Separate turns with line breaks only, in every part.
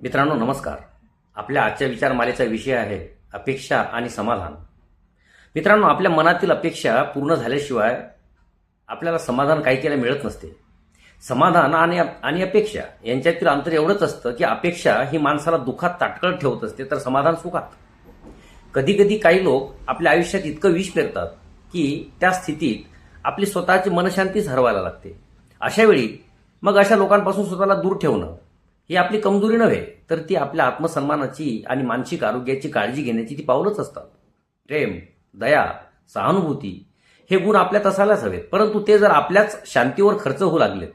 मित्रांनो नमस्कार. आपल्या आजच्या विचारमालेचा विषय आहे अपेक्षा आणि समाधान. मित्रांनो, आपल्या मनातील अपेक्षा पूर्ण झाल्याशिवाय आपल्याला समाधान काही केलं मिळत नसते. समाधान आणि अपेक्षा यांच्यातील अंतर एवढंच असतं की अपेक्षा ही माणसाला दुःखात ताटकळत ठेवत असते, तर समाधान सुखात. कधी कधी काही लोक आपल्या आयुष्यात इतकं विष पेरतात की त्या स्थितीत आपली स्वतःची मनशांतीच हरवायला लागते. अशा वेळी मग अशा लोकांपासून स्वतःला दूर ठेवणं ही आपली कमजोरी नव्हे, तर ती आपल्या आत्मसन्मानाची आणि मानसिक आरोग्याची काळजी घेण्याची ती पावलंच असतात. प्रेम, दया, सहानुभूती हे गुण आपल्यात असायलाच हवेत, परंतु ते जर आपल्याच शांतीवर खर्च होऊ लागलेत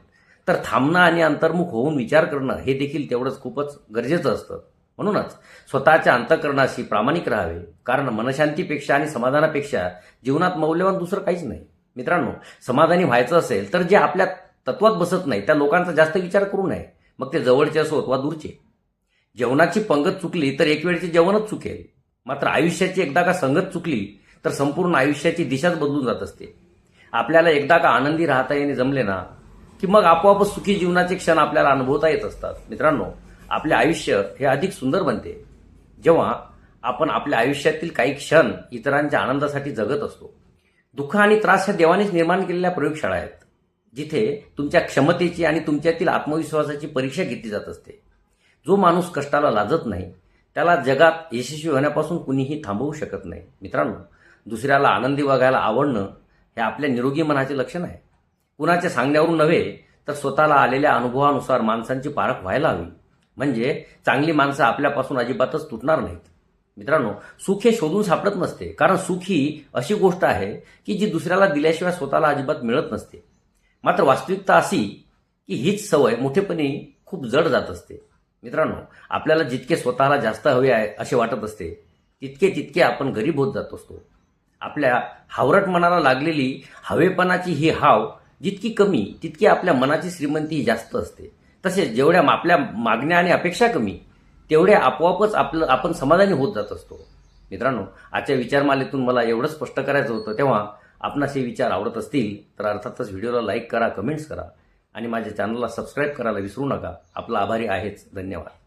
तर थांबणं आणि अंतर्मुख होऊन विचार करणं हे देखील तेवढंच खूपच गरजेचं असतं. म्हणूनच स्वतःच्या अंतःकरणाशी प्रामाणिक राहावे, कारण मनशांतीपेक्षा आणि समाधानापेक्षा जीवनात मौल्यवान दुसरं काहीच नाही. मित्रांनो, समाधानी व्हायचं असेल तर जे आपल्या तत्वात बसत नाही त्या लोकांचा जास्त विचार करू नये, मग ते जवळचे असोत वा दूरचे. जेवणाची पंगत चुकली तर एक वेळची जेवणच चुकेल, मात्र आयुष्याची एकदा का संगत चुकली तर संपूर्ण आयुष्याची दिशाच बदलून जात असते. आपल्याला एकदा का आनंदी राहता येणे जमले ना की मग आपोआपच सुखी जीवनाचे क्षण आपल्याला अनुभवता येत असतात. मित्रांनो, आपले आयुष्य हे अधिक सुंदर बनते जेव्हा आपण आपल्या आयुष्यातील काही क्षण इतरांच्या आनंदासाठी जगत असतो. दुःख आणि त्रास ह्या देवानेच निर्माण केलेल्या प्रयोगशाळा आहेत, जिथे तुमच्या क्षमतेची आणि तुमच्यातील आत्मविश्वासाची परीक्षा घेतली जात असते. जो माणूस कष्टाला लाजत नाही त्याला जगात यशस्वी होण्यापासून कुणीही थांबवू शकत नाही. मित्रांनो, दुसऱ्याला आनंदी वागायला आवडणं हे आपल्या निरोगी मनाचे लक्षण आहे. कुणाच्या सांगण्यावरून नव्हे तर स्वतःला आलेल्या अनुभवानुसार माणसांची पारख व्हायला हवी, म्हणजे चांगली माणसं आपल्यापासून अजिबातच तुटणार नाहीत. मित्रांनो, सुख हे शोधून सापडत नसते, कारण सुख ही अशी गोष्ट आहे की जी दुसऱ्याला दिल्याशिवाय स्वतःला अजिबात मिळत नसते. मात्र वास्तविकता अशी की हीच सवय मोठेपणी खूप जड जात असते. मित्रांनो, आपल्याला जितके स्वतःला जास्त हवे आहे असे वाटत असते तितके आपण गरीब होत जात असतो. आपल्या हावरट मनाला लागलेली हवेपणाची ही हाव जितकी कमी तितकी आपल्या मनाची श्रीमंती जास्त असते. तसेच जेवढ्या आपल्या मागण्या आणि अपेक्षा कमी तेवढ्या आपोआपच आपण समाधानी होत जात असतो. मित्रांनो, आजच्या विचारमालेतून मला एवढं स्पष्ट करायचं होतं. तेव्हा आपणास हे विचार आवडत असतील तर अर्थातच व्हिडिओला लाईक करा, कमेंट्स करा आणि माझ्या चॅनलला सबस्क्राईब करायला विसरू नका. आपला आभारी आहेच. धन्यवाद.